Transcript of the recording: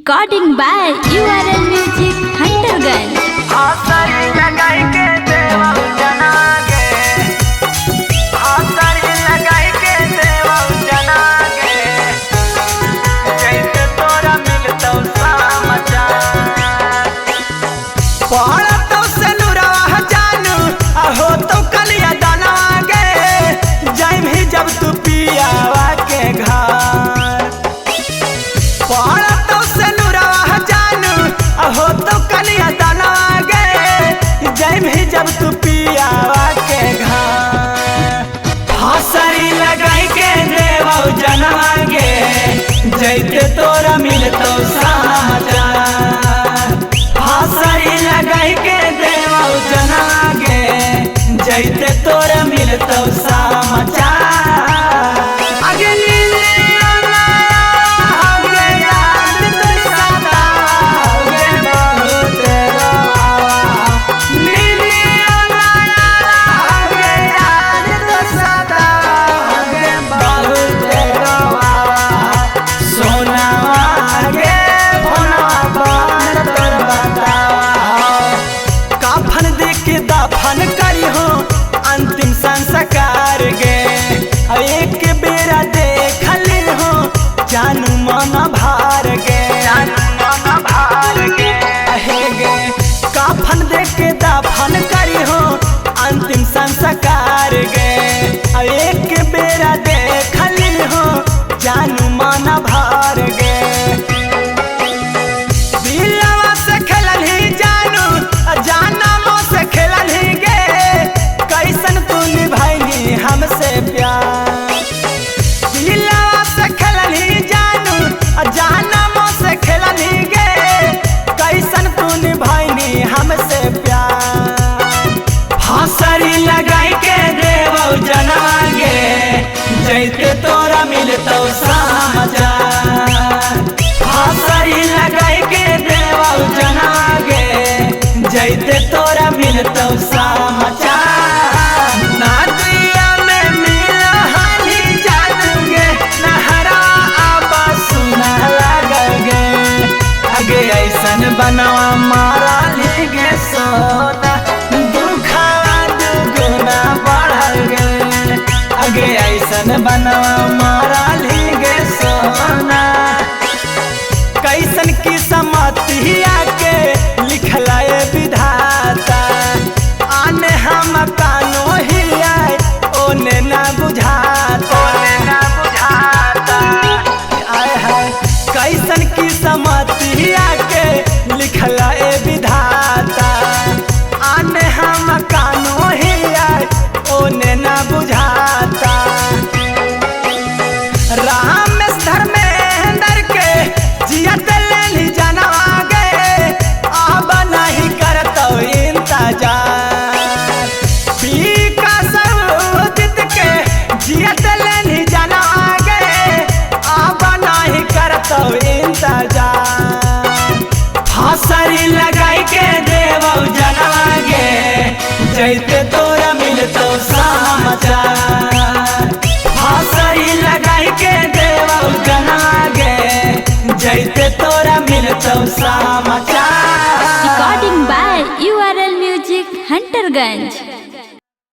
Recording by URL Music Hunterganj। जब तू पियावा के घर पड़तो से नुरवा जानू हो तो कलिया दाना गे जब तू पियावा के घर हसरी लगाई के देवौ जनवा गे जैते तोरा मिलतो समाचार हसरी लगाई के देवौ जनवा गे जैते तोरा मिलतो समाचार दफन करी हो अंतिम संस्कार गे एक बेरा देख ली हो जानू मन भार गे कफन देख के दफन करी हो अंतिम संस्कार गे एक बेरा देख ली हो जानू मन भार गे हमसे प्यार दिलवा से खेलनी जानू जानमो से खेलनी गे कैसन तू निभाइनी हमसे प्यार हसरी लगाई के देवौ जनवा गे जैते तोरा मिलतो समाचार हसरी लगाई के देवौ जनवा गे जैते तोरा मिलतो समाचार बनवा मारा गे सोना दुखवा दुगुना बढ़ गे अगे ऐसन बनवा मारा गे सोना कैसन की समतिया के लिखला विधाता आने हम कानो ही आए ओने ना बुझाता आए है कैसन की समतिया के लिखला विधाता आने हम कानो ही आए ओने ना बुझाता राम धर्मेंद्र के जियत लेली जनवा गे अब नहीं करतो इंतजार विकास उदित के जियत लेली जनवा गे अब नहीं करतो इंतजार हसरी लगाई के देवौ जनवा गे जैते तोरा मिलतो समाचार।